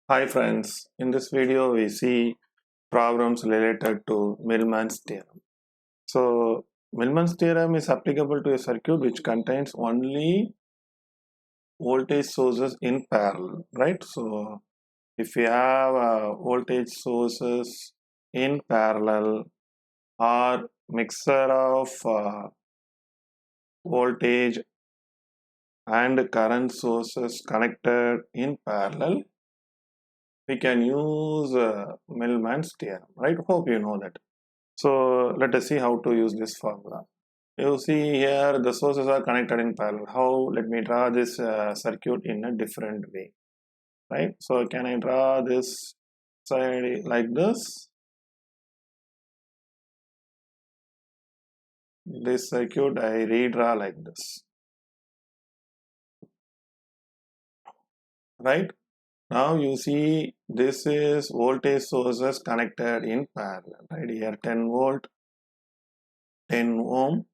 Hi friends, in this video we see problems related to Millman's theorem. So Millman's theorem is applicable to a circuit which contains only voltage sources in parallel, right? So if we have voltage sources in parallel or mixture of voltage and current sources connected in parallel, we can use Millman's theorem, right? Hope you know that. So let us see how to use this formula. You see here the sources are connected in parallel. How? Let me draw this circuit in a different way, right? So can I draw this side like this? This circuit I redraw like this, right? Now you see this is voltage sources connected in parallel, right? Here 10 volt, 10 ohm,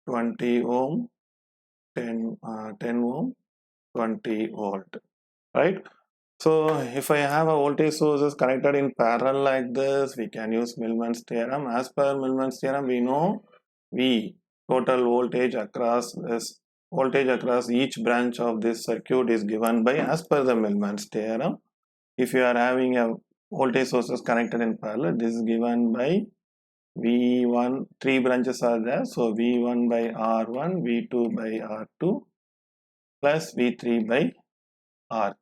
20 ohm, 10 ohm, 20 volt, right? So if I have a voltage sources connected in parallel like this, we can use Millman's theorem. As per Millman's theorem, we know V, total voltage across each branch of this circuit is given by as per the Millman's theorem. If you are having a voltage sources connected in parallel, this is given by V1, three branches are there. So V1 by R1, V2 by R2 plus V3 by R3.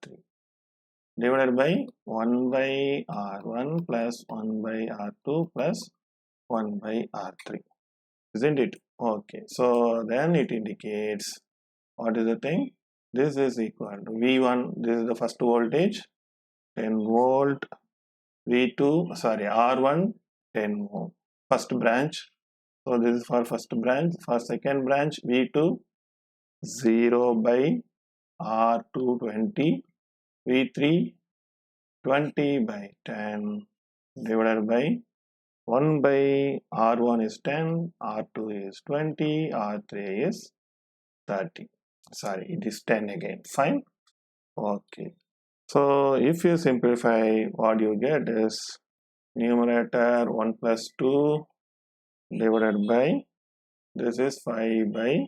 Divided by 1 by R1 plus 1 by R2 plus 1 by R3, isn't it? Okay, so then it indicates what is the thing? This is equal to V1, this is the first voltage, 10 volt, V2, sorry, R1, 10 ohm, first branch. So this is for first branch. For second branch, V2, 0 by R2, 20, V3, 20 by 10 divided by 1 by R1 is 10, R2 is 20, R3 is 30. Sorry, it is 10 again. Fine. Okay. So if you simplify, what you get is numerator 1 plus 2 divided by, this is 5 by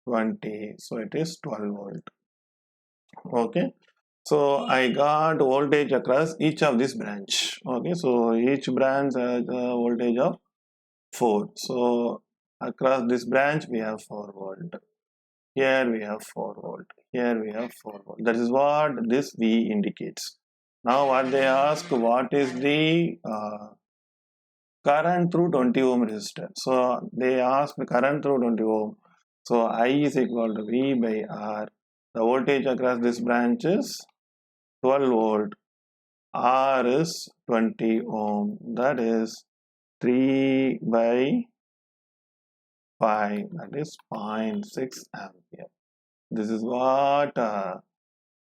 20. So it is 12 volt. Okay. So I got voltage across each of this branch. Okay, so each branch has a voltage of 4. So across this branch we have 4 volt. Here we have 4 volt. Here we have 4 volt. That is what this V indicates. Now what they ask, what is the current through 20 ohm resistor? So they ask the current through 20 ohm. So I is equal to V by R. The voltage across this branch is 12 volt. R is 20 ohm. That is 3 by 5, that is 0.6 ampere. This is what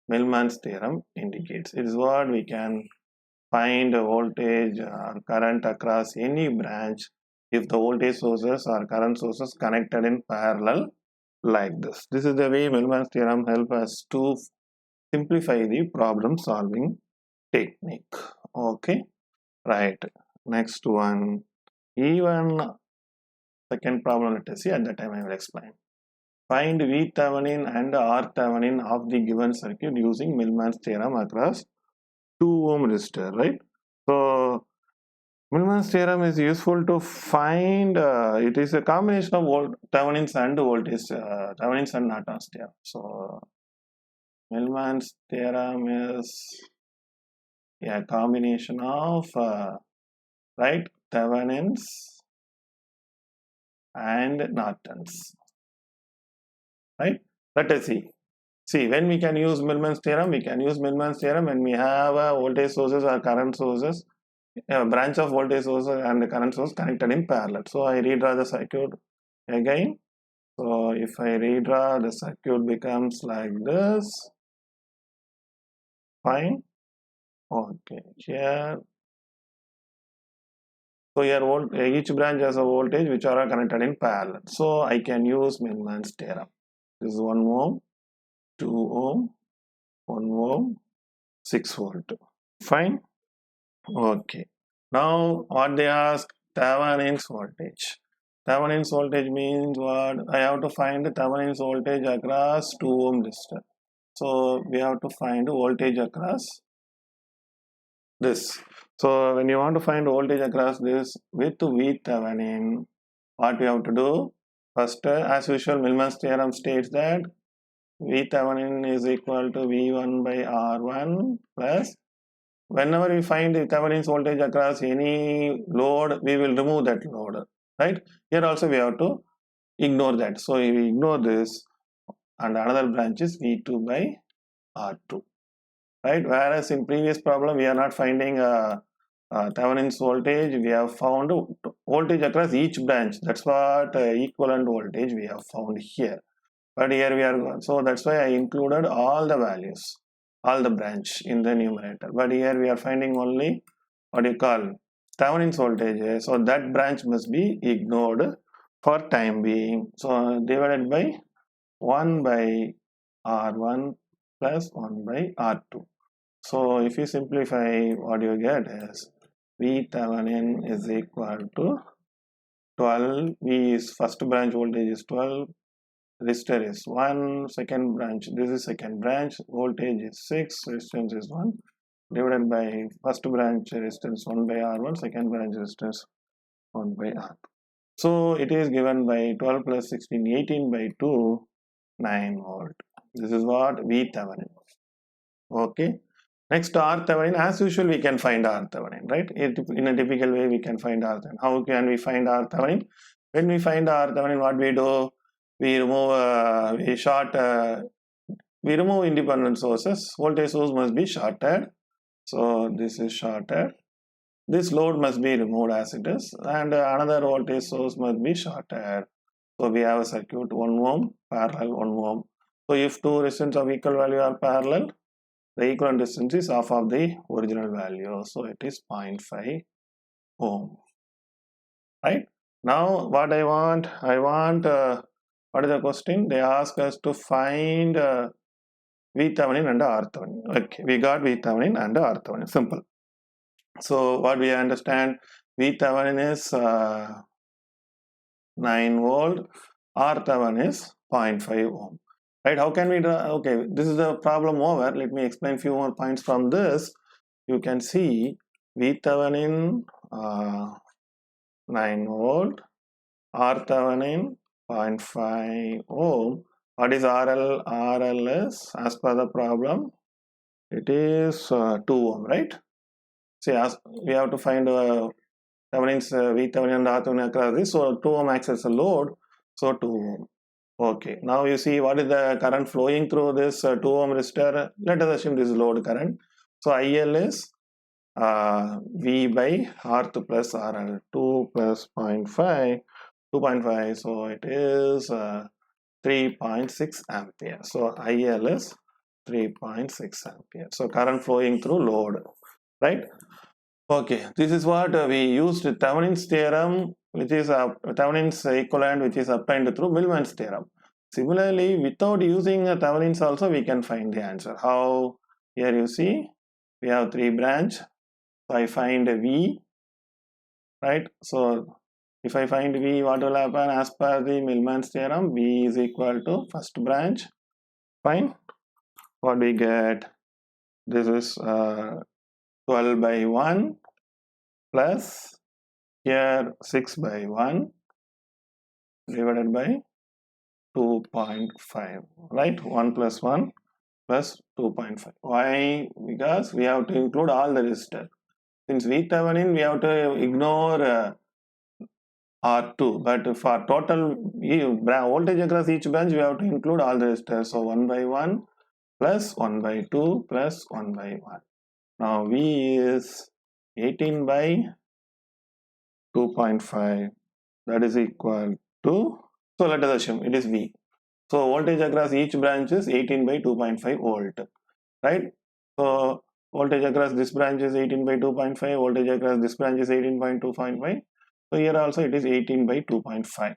Millman's theorem indicates. It is what we can find a voltage or current across any branch if the voltage sources or current sources connected in parallel like this. This is the way Millman's theorem helps us to simplify the problem solving technique. Okay, right. Next one. Even second problem, let us see. At that time I will explain. Find V Thevenin and R Thevenin of the given circuit using Millman's theorem across 2 ohm resistor, right? So Millman's theorem is useful to find, it is a combination of Thevenin's and voltage, Thevenin's and Norton's theorem. So Millman's theorem is a combination of, right, Thevenin's and Norton's, right? Let us see. See, when we can use Millman's theorem, we can use Millman's theorem when we have voltage sources or current sources, a branch of voltage source and the current source connected in parallel. So I redraw the circuit again. So if I redraw, the circuit becomes like this. Fine. Okay, here. So here each branch has a voltage which are connected in parallel. So I can use Millman's theorem. This is 1 ohm, 2 ohm, 1 ohm, 6 volt. Fine. Okay. Now what they ask, Thevenin's voltage. Thevenin's voltage means what? I have to find the Thevenin's voltage across 2 ohm resistor. So we have to find voltage across this. So when you want to find voltage across this with V Thevenin, what we have to do? First, as usual, Millman's theorem states that V Thevenin is equal to V1 by R1 plus, whenever we find the Thevenin's voltage across any load, we will remove that load, right? Here also we have to ignore that. So if we ignore this, and another branch is V2 by R2, right? Whereas in previous problem, we are not finding Thevenin's voltage, we have found voltage across each branch. That's what equivalent voltage we have found here. But here we are, so that's why I included all the values, all the branch in the numerator. But here we are finding only what you call Thevenin's voltage. So that branch must be ignored for time being. So divided by 1 by R1 plus 1 by R2. So if you simplify, what you get is V Thevenin is equal to 12. V is first branch voltage is 12. Resistor is 1, second branch, this is second branch, voltage is 6, resistance is 1, divided by first branch resistance 1 by R1, second branch resistance 1 by R2. So it is given by 12 plus 16, 18 by 2, 9 volt. This is what V Thevenin. Okay. Next, R Thevenin. As usual, we can find R Thevenin, right? In a typical way, we can find R Thevenin. How can we find R Thevenin? When we find R Thevenin, what we do? We remove, we remove independent sources. Voltage source must be shorted. So this is shorted. This load must be removed as it is, and another voltage source must be shorted. So we have a circuit 1 ohm, parallel 1 ohm. So if two resistance of equal value are parallel, the equivalent distance is half of the original value. So it is 0.5 ohm. Right? Now what I want, what is the question? They ask us to find V Thevenin and R Thevenin. Okay, we got V Thevenin and R Thevenin. Simple. So what we understand, V Thevenin is 9 volt, R Thevenin is 0.5 ohm. Right? How can we do? Okay, this is the problem over. Let me explain few more points from this. You can see V Thevenin 9 volt, R Thevenin 0.5 ohm. What is RL? RL is, as per the problem, it is 2 ohm, right? See, as we have to find Thevenin's V Thevenin and R Thevenin across this. So 2 ohm acts as a load. So 2 ohm. Okay. Now you see what is the current flowing through this 2 ohm resistor. Let us assume this is load current. So IL is V by Rth plus RL. 2 plus 0.5. 2.5. So it is 3.6 ampere. So IL is 3.6 ampere. So current flowing through load, right? Okay, this is what we used Thevenin's theorem, which is Thevenin's equivalent, which is obtained through Millman's theorem. Similarly, without using Thevenin's also, we can find the answer. How? Here you see, we have 3 branch. So I find V, right? So if I find V, what will happen? As per the Millman's theorem, V is equal to first branch. Fine. What we get? This is 12 by 1 plus here 6 by 1 divided by 2.5, right? 1 plus 1 plus 2.5. Why? Because we have to include all the resistors. Since V Thevenin, we have to ignore R2, but for total voltage across each branch, we have to include all the resistors. So 1 by 1 plus 1 by 2 plus 1 by 1. Now V is 18 by 2.5, that is equal to, so let us assume it is V. So voltage across each branch is 18 by 2.5 volt, right? So voltage across this branch is 18 by 2.5, voltage across this branch is 18.2.5. So here also it is 18 by 2.5.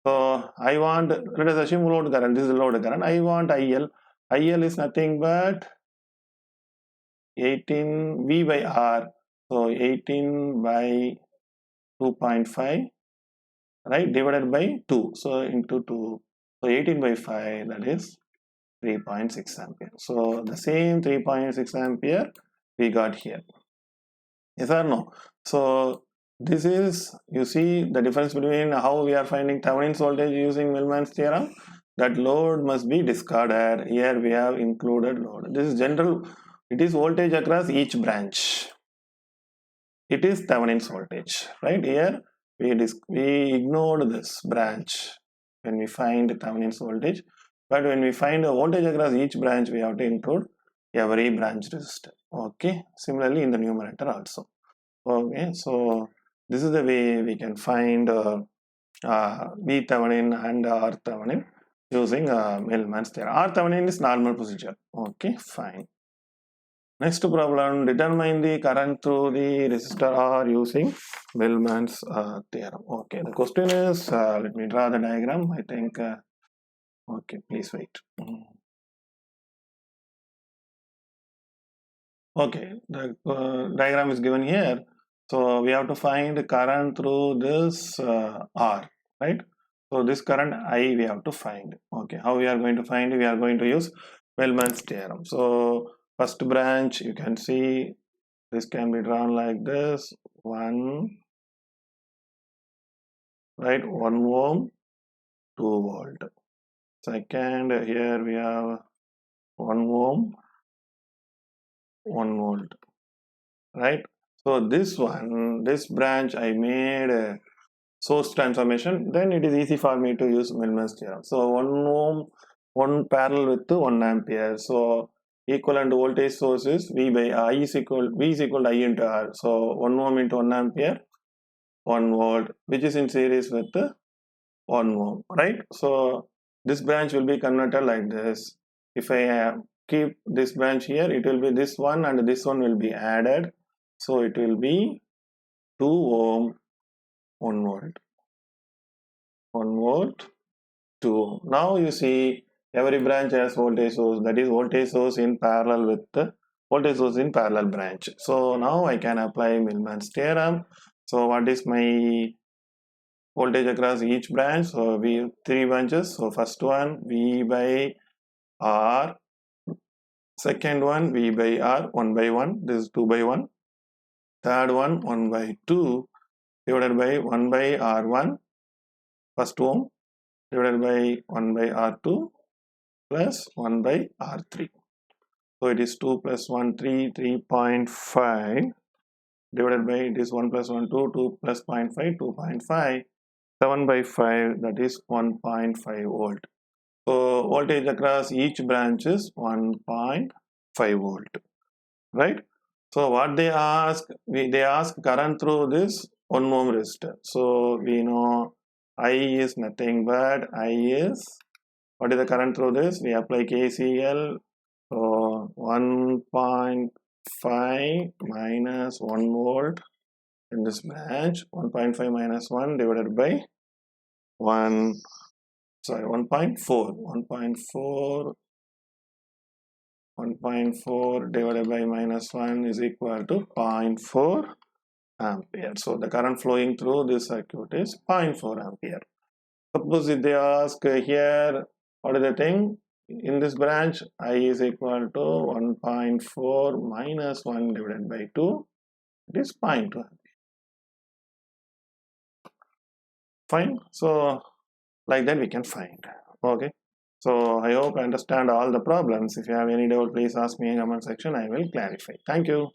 So I want, let us assume load current, this is load current. I want IL. IL is nothing but 18 V by R, so 18 by 2.5, right, divided by 2, so into 2, so 18 by 5, that is 3.6 ampere. So the same 3.6 ampere we got here. Yes or no? So this is, you see the difference between how we are finding Thevenin's voltage using Millman's theorem. That load must be discarded. Here we have included load. This is general. It is voltage across each branch. It is Thevenin's voltage, right? Here we ignored this branch when we find Thevenin's voltage. But when we find a voltage across each branch, we have to include every branch resistor. Okay. Similarly in the numerator also. Okay, so this is the way we can find V Thevenin and R Thevenin using Millman's theorem. R Thevenin is normal procedure. Okay, fine. Next problem, determine the current through the resistor R using Millman's theorem. Okay, the question is, let me draw the diagram. I think, okay, please wait. Okay, the diagram is given here. So we have to find the current through this R, right? So this current I we have to find. Okay, how we are going to find it? We are going to use Millman's theorem. So first branch, you can see this can be drawn like this: 1, right? 1 ohm, 2 volt. Second, here we have 1 ohm, 1 volt, right? So this one, this branch I made a source transformation, then it is easy for me to use Millman's theorem. So 1 ohm, 1 parallel with 1 ampere. So equivalent voltage source is V by I is equal, V is equal to I into R. So 1 ohm into 1 ampere, 1 volt, which is in series with 1 ohm, right? So this branch will be converted like this. If I keep this branch here, it will be this one and this one will be added. So it will be 2 ohm, 1 volt, 1 volt, 2 ohm. Now you see every branch has voltage source, that is voltage source in parallel with the voltage source in parallel branch. So now I can apply Millman's theorem. So what is my voltage across each branch? So we 3 branches. So first one V by R, second one V by R 1 by 1, this is 2 by 1, third one 1 by 2 divided by 1 by R1 first ohm divided by 1 by R2 plus 1 by R3. So it is 2 plus 1, 3, 3.5 divided by it is 1 plus 1, 2, 2 plus 0.5, 2.5, 7 by 5, that is 1.5 volt. So voltage across each branch is 1.5 volt, right? So what they ask, they ask current through this 1 ohm resistor. So we know I is nothing but I is, what is the current through this? We apply KCL. So 1.5 minus 1 volt in this branch, 1.5 minus 1 divided by 1, sorry, 1.4, 1.4 divided by minus 1 is equal to 0.4 ampere. So the current flowing through this circuit is 0.4 ampere. Suppose if they ask here, what is the thing? In this branch, I is equal to 1.4 minus 1 divided by 2, it is 0.2 ampere. Fine. So like that we can find. Okay. So I hope I understand all the problems. If you have any doubt, please ask me in the comment section. I will clarify. Thank you.